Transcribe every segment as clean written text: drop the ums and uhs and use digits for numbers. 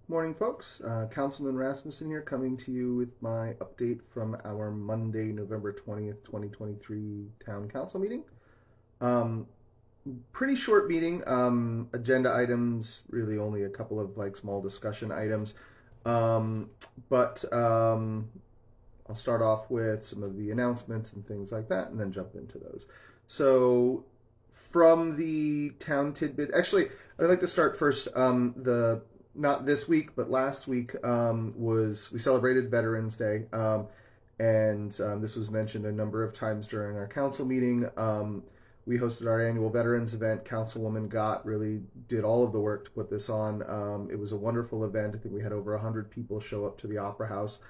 Morning, folks. Councilman Rasmussen here, coming to you with my update from our Monday, November 20th, 2023 Town Council meeting. Um, Pretty short meeting. Agenda items, really only a couple of small discussion items. Um, but I'll start off with some of the announcements and things like that, and then jump into those. So, from the town tidbit, actually, I'd like to start first. The Not this week, but last week was we celebrated Veterans Day, and this was mentioned a number of times during our council meeting. We hosted our annual veterans event. Councilwoman Gott really did all of the work to put this on. It was a wonderful event. I think we had over 100 people show up to the Opera House.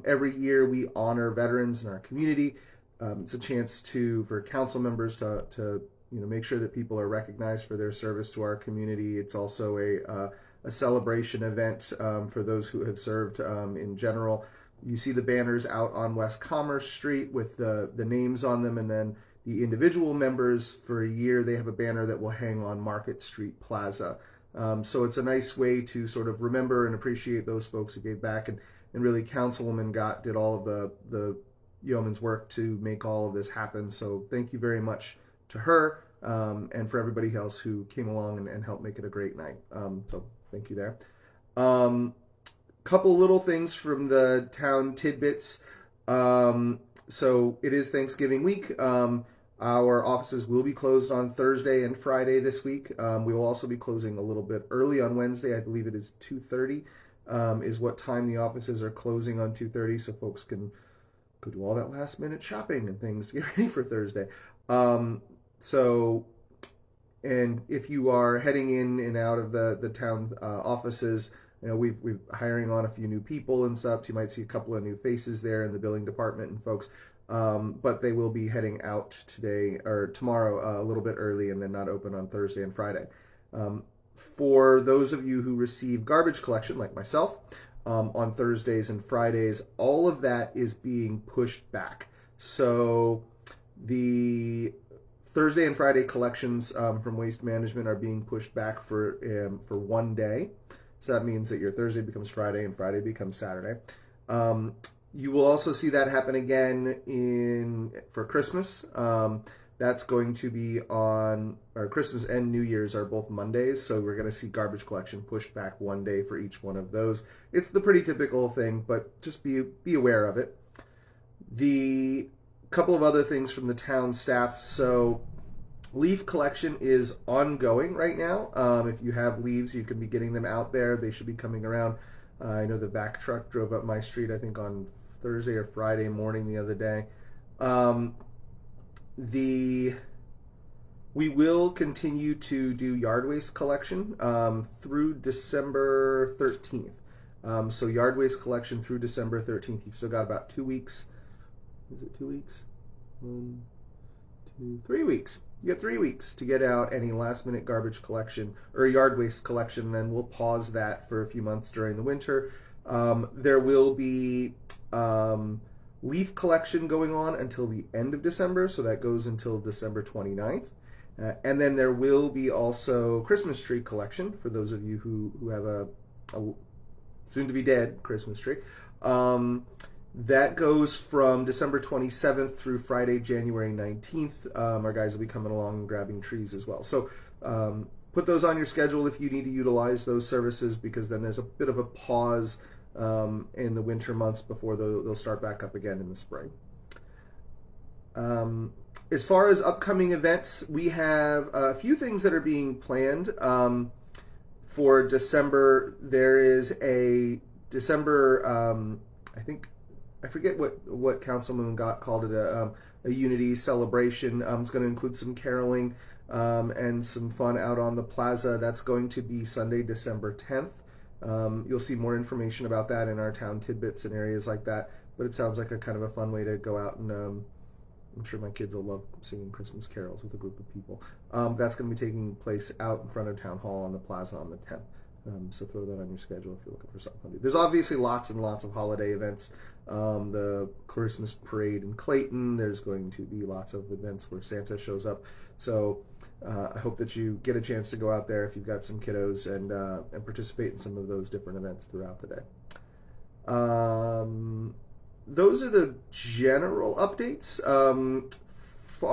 Every year we honor veterans in our community. It's a chance for council members to make sure that people are recognized for their service to our community. It's also a celebration event for those who have served in general. You see the banners out on West Commerce Street with the names on them, and then the individual members for a year, they have a banner that will hang on Market Street Plaza. So it's a nice way to sort of remember and appreciate those folks who gave back, and really Councilwoman Gott did all of the yeoman's work to make all of this happen. So thank you very much to her, and for everybody else who came along and helped make it a great night. So thank you there. Couple little things from the town tidbits. So it is Thanksgiving week. Our offices will be closed on Thursday and Friday this week. We will also be closing a little bit early on Wednesday. I believe it is 2:30 is what time the offices are closing on 2:30, so folks can go do all that last minute shopping and things to get ready for Thursday. So, and if you are heading in and out of the town offices, we've hiring on a few new people and stuff. You might see a couple of new faces there in the billing department and folks. But they will be heading out today or tomorrow a little bit early, and then not open on Thursday and Friday. For those of you who receive garbage collection, like myself, on Thursdays and Fridays, all of that is being pushed back. So the Thursday and Friday collections from Waste Management are being pushed back for one day. So that means that your Thursday becomes Friday and Friday becomes Saturday. You will also see that happen again for Christmas. That's going to be Christmas and New Year's are both Mondays, so we're going to see garbage collection pushed back one day for each one of those. It's the pretty typical thing, but just be aware of it. The couple of other things from the town staff. So leaf collection is ongoing right now. If you have leaves, you can be getting them out there. They should be coming around. I know the vac truck drove up my street, I think on Thursday or Friday morning the other day. We will continue to do yard waste collection through December 13th. So yard waste collection through December 13th. You've still got about 2 weeks. Is it 2 weeks? 1, 2, 3 weeks. You have 3 weeks to get out any last minute garbage collection or yard waste collection. Then we'll pause that for a few months during the winter. There will be leaf collection going on until the end of December, so that goes until December 29th. And then there will be also Christmas tree collection for those of you who have a soon to be dead Christmas tree. That goes from December 27th through Friday, January 19th. Our guys will be coming along and grabbing trees as well. So put those on your schedule if you need to utilize those services, because then there's a bit of a pause in the winter months before they'll start back up again in the spring. As far as upcoming events, we have a few things that are being planned for December. There is a December, I forget what Councilman Gott called it, a unity celebration. It's going to include some caroling and some fun out on the plaza. That's going to be Sunday, December 10th. You'll see more information about that in our town tidbits and areas like that. But it sounds like a kind of a fun way to go out, and I'm sure my kids will love singing Christmas carols with a group of people. That's going to be taking place out in front of Town Hall on the plaza on the 10th. So throw that on your schedule if you're looking for something to do. There's obviously lots and lots of holiday events. The Christmas parade in Clayton. There's going to be lots of events where Santa shows up So I hope that you get a chance to go out there if you've got some kiddos and participate in some of those different events throughout the day. Those are the general updates.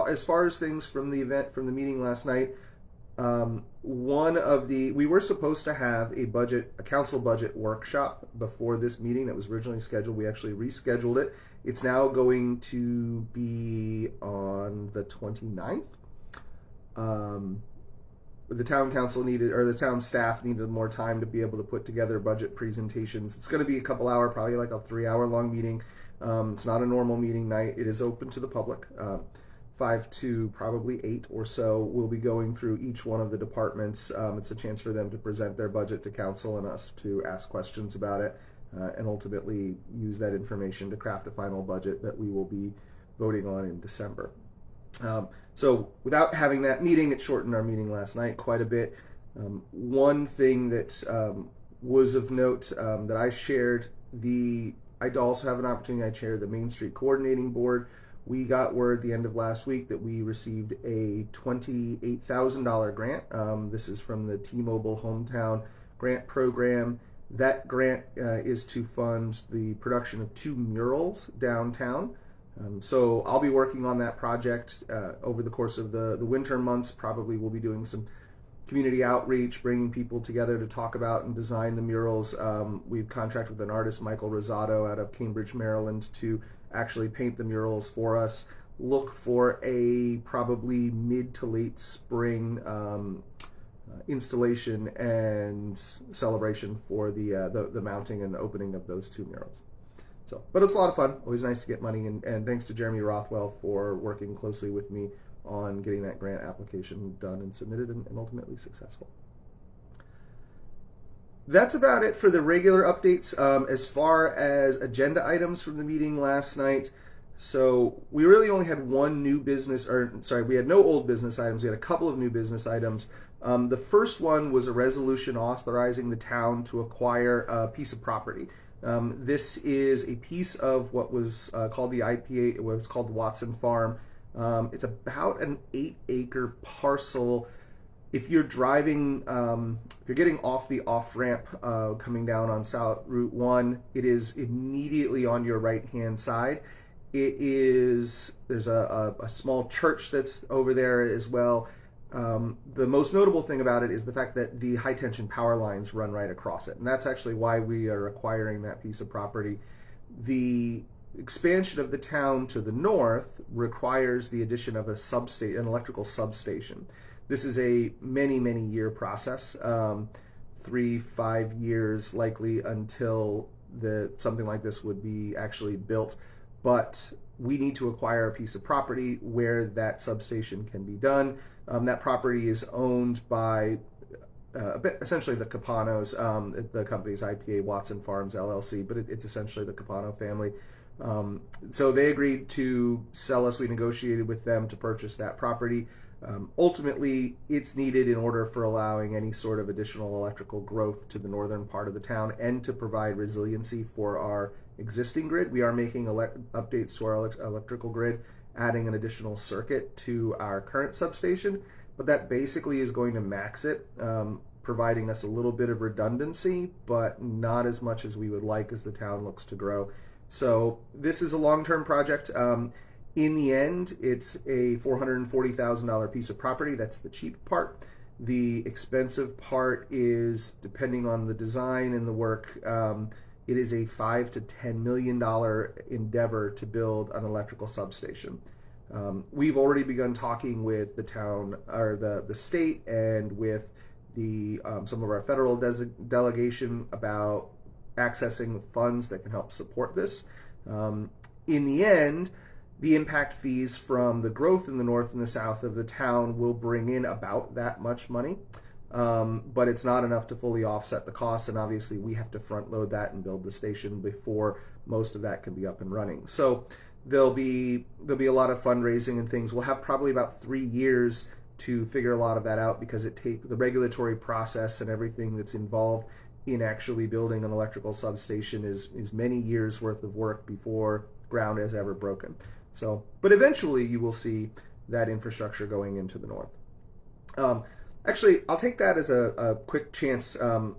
As far as things from the event, from the meeting last night, we were supposed to have a council budget workshop before this meeting that was originally scheduled. We actually rescheduled it. It's now going to be on the 29th. The town council the town staff needed more time to be able to put together budget presentations. It's going to be a couple hour, probably like a 3-hour long meeting. It's not a normal meeting night. It is open to the public. 5 to probably 8 or so. We'll be going through each one of the departments. It's a chance for them to present their budget to council and us to ask questions about it, and ultimately use that information to craft a final budget that we will be voting on in December. So without having that meeting, it shortened our meeting last night quite a bit. One thing that was of note that I shared, I also have an opportunity. I chair the Main Street Coordinating Board. We got word at the end of last week that we received a $28,000 grant. This is from the T-Mobile Hometown Grant Program. That grant is to fund the production of 2 murals downtown. So I'll be working on that project over the course of the winter months. Probably we'll be doing some community outreach, bringing people together to talk about and design the murals. We've contracted with an artist, Michael Rosado, out of Cambridge, Maryland, to actually paint the murals for us. Look for a probably mid to late spring installation and celebration for the mounting and opening of those 2 murals. So, but it's a lot of fun. Always nice to get money, and thanks to Jeremy Rothwell for working closely with me on getting that grant application done and submitted and ultimately successful. That's about it for the regular updates. As far as agenda items from the meeting last night, so we really only had one new business, we had no old business items. We had a couple of new business items. The first one was a resolution authorizing the town to acquire a piece of property. This is a piece of what was called the IPA, what was called Watson Farm. It's about an 8-acre parcel. If you're driving, if you're getting off the off-ramp coming down on South Route 1, it is immediately on your right-hand side. There's a small church that's over there as well. The most notable thing about it is the fact that the high-tension power lines run right across it, and that's actually why we are acquiring that piece of property. The expansion of the town to the north requires the addition of an electrical substation. This is a many year process, 3-5 years likely until something like this would be actually built. But we need to acquire a piece of property where that substation can be done. That property is owned by essentially the Capanos. The company's IPA Watson Farms LLC, but it's essentially the Capano family. So they agreed to sell us. We negotiated with them to purchase that property. Ultimately, it's needed in order for allowing any sort of additional electrical growth to the northern part of the town and to provide resiliency for our existing grid. We are making updates to our electrical grid, adding an additional circuit to our current substation, but that basically is going to max it, providing us a little bit of redundancy, but not as much as we would like as the town looks to grow. So this is a long-term project. In the end, it's a $440,000 piece of property. That's the cheap part. The expensive part is, depending on the design and the work, it is a $5 to $10 million endeavor to build an electrical substation. We've already begun talking with the town, or the state, and with some of our federal delegation about accessing funds that can help support this. In the end, the impact fees from the growth in the north and the south of the town will bring in about that much money, but it's not enough to fully offset the costs, and obviously we have to front load that and build the station before most of that can be up and running. So there'll be a lot of fundraising and things. We'll have probably about 3 years to figure a lot of that out, because it takes the regulatory process and everything that's involved in actually building an electrical substation is many years worth of work before ground is ever broken. So, but eventually you will see that infrastructure going into the north. Actually, I'll take that as a quick chance. I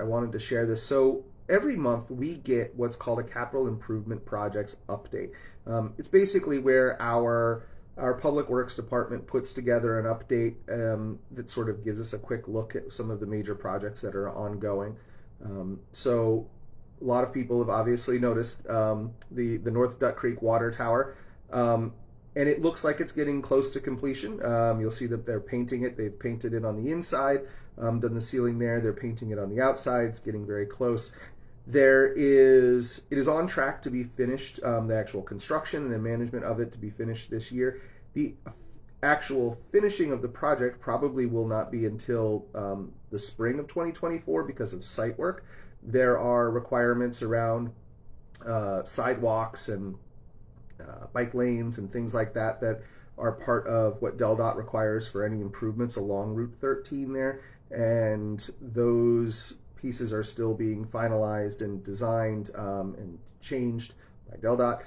wanted to share this. So every month we get what's called a capital improvement projects update. It's basically where our public works department puts together an update that sort of gives us a quick look at some of the major projects that are ongoing. So a lot of people have obviously noticed the North Duck Creek water tower. And it looks like it's getting close to completion. You'll see that they're painting it. They've painted it on the inside, done the ceiling there. They're painting it on the outside. It's getting very close. It is on track to be finished, the actual construction and the management of it to be finished this year. The actual finishing of the project probably will not be until the spring of 2024 because of site work. There are requirements around sidewalks and bike lanes and things like that that are part of what DelDOT requires for any improvements along Route 13 there, and those pieces are still being finalized and designed and changed by DelDOT.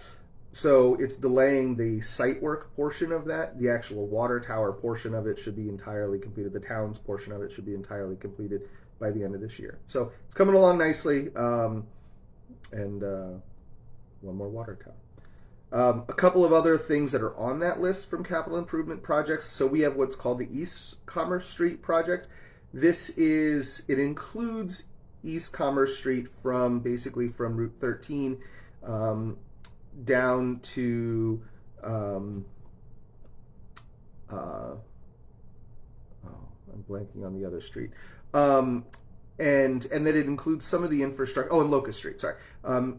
So it's delaying the site work portion of that. The actual water tower portion of it should be entirely completed. The town's portion of it should be entirely completed by the end of this year. So it's coming along nicely. And one more water tower. A couple of other things that are on that list from capital improvement projects. So we have what's called the East Commerce Street project. It includes East Commerce Street from Route 13 down to I'm blanking on the other street. And that it includes some of the infrastructure. Oh, and Locust Street, sorry.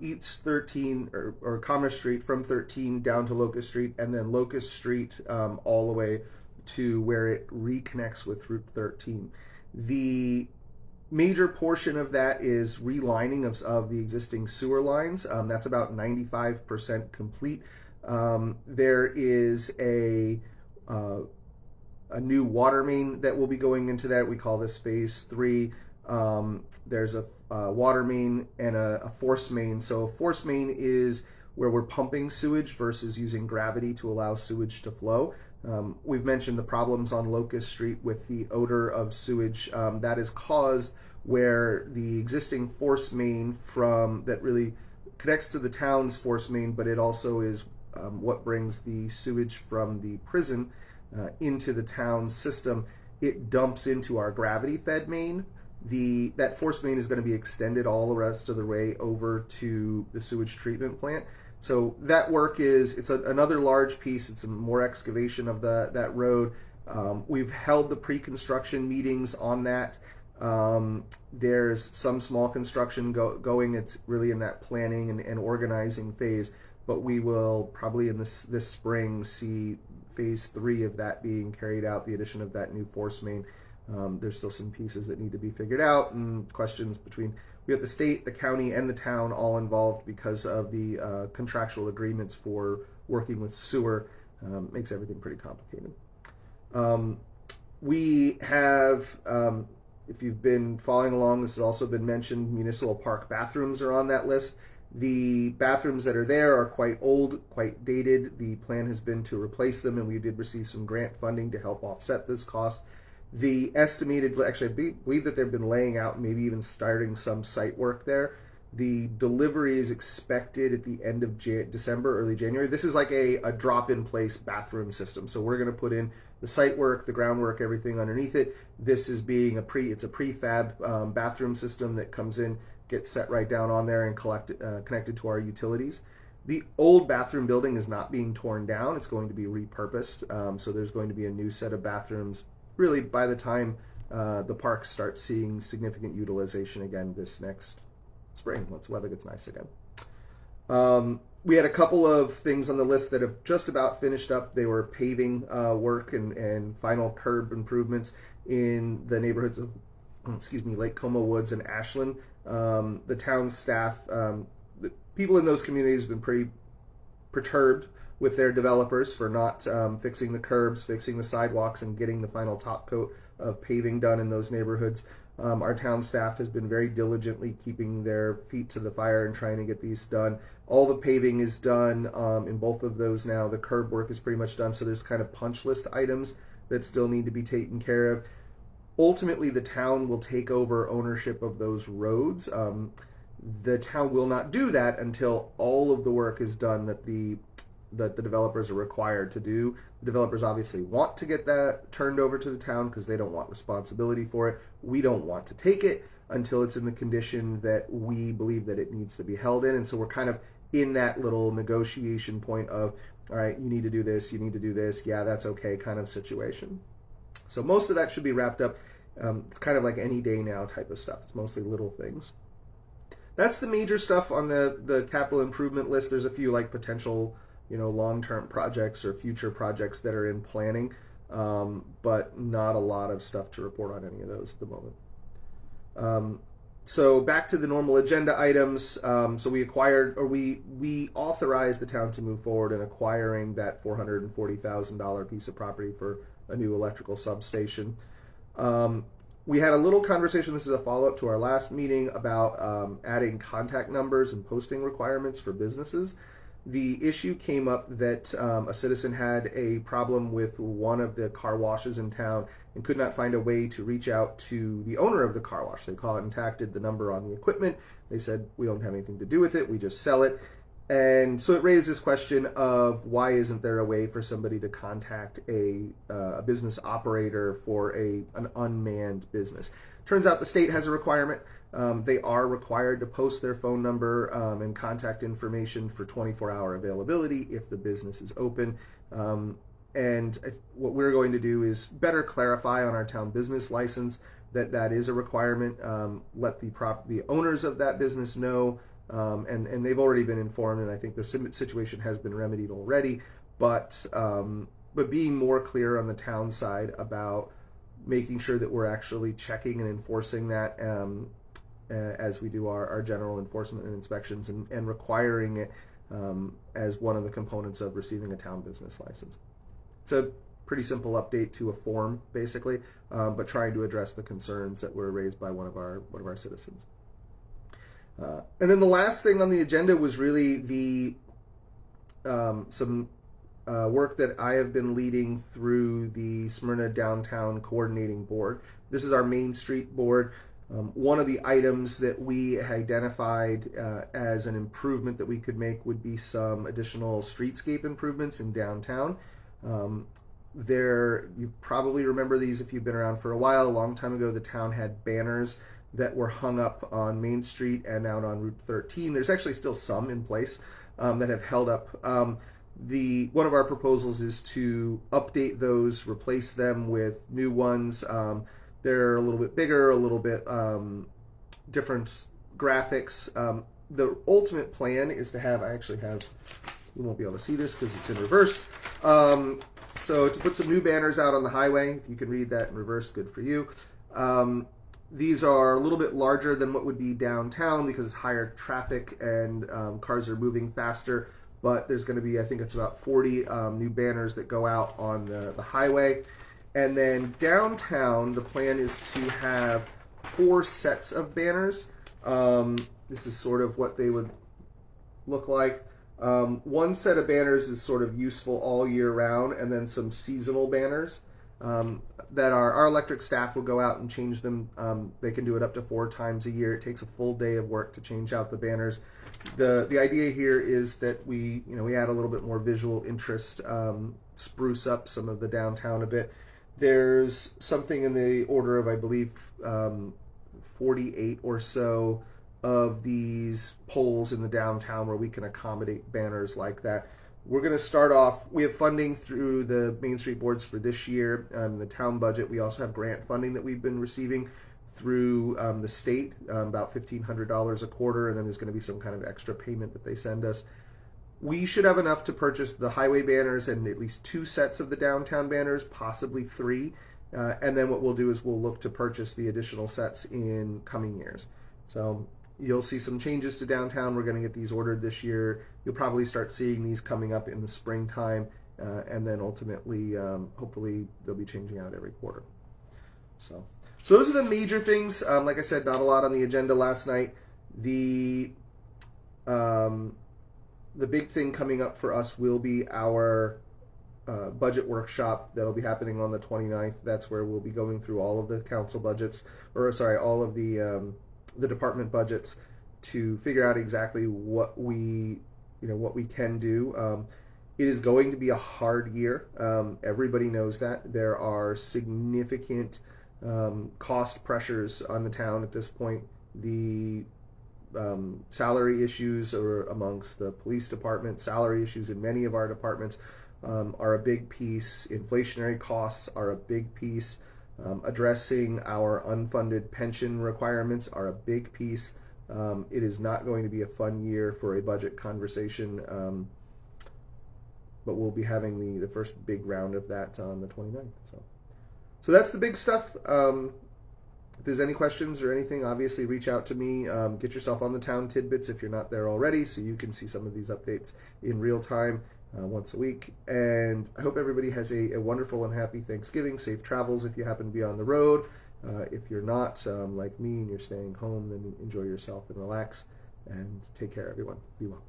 East 13 or Commerce Street from 13 down to Locust Street, and then Locust Street all the way to where it reconnects with Route 13. The major portion of that is relining of the existing sewer lines. That's about 95% complete. There is a new water main that will be going into that. We call this Phase 3. There's a water main and a force main. So a force main is where we're pumping sewage versus using gravity to allow sewage to flow. We've mentioned the problems on Locust Street with the odor of sewage that is caused where the existing force main that really connects to the town's force main, but it also is what brings the sewage from the prison into the town's system. It dumps into our gravity-fed main. That force main is going to be extended all the rest of the way over to the sewage treatment plant. So that work it's another large piece. It's more excavation of that road. We've held the pre-construction meetings on that. There's some small construction going. It's really in that planning and organizing phase, but we will probably in this spring see Phase 3 of that being carried out, the addition of that new force main. There's still some pieces that need to be figured out and questions between we have the state, the county, and the town all involved because of the contractual agreements for working with sewer. Makes everything pretty complicated. We have, if you've been following along, this has also been mentioned, municipal park bathrooms are on that list. The bathrooms that are there are quite old, quite dated. The plan has been to replace them, and we did receive some grant funding to help offset this cost. The estimated, actually, I believe that they've been laying out, maybe even starting some site work there. The delivery is expected at the end of December, early January. This is like a drop-in-place bathroom system. So we're going to put in the site work, the groundwork, everything underneath it. This is it's a prefab bathroom system that comes in, gets set right down on there and connected to our utilities. The old bathroom building is not being torn down. It's going to be repurposed. So there's going to be a new set of bathrooms really by the time the park starts seeing significant utilization again this next spring, once the weather gets nice again. We had a couple of things on the list that have just about finished up. They were paving work and final curb improvements in the neighborhoods of, Lake Como Woods and Ashland. The town staff, the people in those communities have been pretty perturbed with their developers for not fixing the curbs, fixing the sidewalks, and getting the final top coat of paving done in those neighborhoods. Our town staff has been very diligently keeping their feet to the fire and trying to get these done. All the paving is done in both of those now. The curb work is pretty much done, so there's kind of punch list items that still need to be taken care of. Ultimately, the town will take over ownership of those roads. The town will not do that until all of the work is done that the developers are required to do. The developers obviously want to get that turned over to the town because they don't want responsibility for it. We don't want to take it until it's in the condition that we believe that it needs to be held in. And so we're kind of in that little negotiation point of, all right, you need to do this, you need to do this, yeah, that's okay kind of situation. So most of that should be wrapped up. It's kind of like any day now type of stuff. It's mostly little things. That's the major stuff on the capital improvement list. There's a few like potential, long-term projects or future projects that are in planning, but not a lot of stuff to report on any of those at the moment. So back to the normal agenda items. So we acquired, or we authorized the town to move forward in acquiring that $440,000 piece of property for a new electrical substation. We had a little conversation, this is a follow-up to our last meeting, about adding contact numbers and posting requirements for businesses. The issue came up that a citizen had a problem with one of the car washes in town and could not find a way to reach out to the owner of the car wash. They contacted the number on the equipment. They said, we don't have anything to do with it, we just sell it. And so it raised this question of why isn't there a way for somebody to contact a business operator for an unmanned business. Turns out the state has a requirement. They are required to post their phone number and contact information for 24-hour availability if the business is open. And what we're going to do is better clarify on our town business license that is a requirement. Let the owners of that business know. And they've already been informed, and I think the situation has been remedied already. But being more clear on the town side about making sure that we're actually checking and enforcing that as we do our general enforcement and inspections, and requiring it as one of the components of receiving a town business license. It's a pretty simple update to a form, basically, but trying to address the concerns that were raised by one of our citizens. And then the last thing on the agenda was really the some work that I have been leading through the Smyrna Downtown Coordinating Board. This is our Main Street board. One of the items that we identified as an improvement that we could make would be some additional streetscape improvements in downtown. You probably remember these if you've been around for a while. A long time ago, the town had banners that were hung up on Main Street and out on Route 13. There's actually still some in place that have held up. One of our proposals is to update those, replace them with new ones. They're a little bit bigger, a little bit different graphics. The ultimate plan is to have, you won't be able to see this because it's in reverse. So to put some new banners out on the highway, if you can read that in reverse, good for you. These are a little bit larger than what would be downtown because it's higher traffic and cars are moving faster. But there's going to be, I think it's about 40 new banners that go out on the highway. And then downtown, the plan is to have 4 sets of banners. This is sort of what they would look like. One set of banners is sort of useful all year round, and then some seasonal banners. That our electric staff will go out and change them. They can do it up to 4 times a year. It takes a full day of work to change out the banners. The idea here is that we add a little bit more visual interest, spruce up some of the downtown a bit. There's something in the order of, I believe, 48 or so of these poles in the downtown where we can accommodate banners like that. We're going to start off, we have funding through the Main Street boards for this year, the town budget. We also have grant funding that we've been receiving through the state, about $1,500 a quarter, and then there's going to be some kind of extra payment that they send us. We should have enough to purchase the highway banners and at least 2 sets of the downtown banners, possibly 3. And then what we'll do is we'll look to purchase the additional sets in coming years. So you'll see some changes to downtown. We're going to get these ordered this year. You'll probably start seeing these coming up in the springtime, and then ultimately, hopefully, they'll be changing out every quarter. So So those are the major things. Like I said, not a lot on the agenda last night. The um, the big thing coming up for us will be our budget workshop that'll be happening on the 29th. That's where we'll be going through all of the council budgets, or sorry, all of the department budgets to figure out exactly what we can do. It is going to be a hard year. Everybody knows that. There are significant cost pressures on the town at this point. The salary issues are amongst the police department. Salary issues in many of our departments are a big piece. Inflationary costs are a big piece. Addressing our unfunded pension requirements are a big piece. It is not going to be a fun year for a budget conversation, but we'll be having the first big round of that on the 29th. So that's the big stuff. If there's any questions or anything, obviously reach out to me. Get yourself on the Town Tidbits if you're not there already, so you can see some of these updates in real time once a week. And I hope everybody has a wonderful and happy Thanksgiving. Safe travels if you happen to be on the road. If you're not, like me, and you're staying home, then enjoy yourself and relax. And take care, everyone. Be well.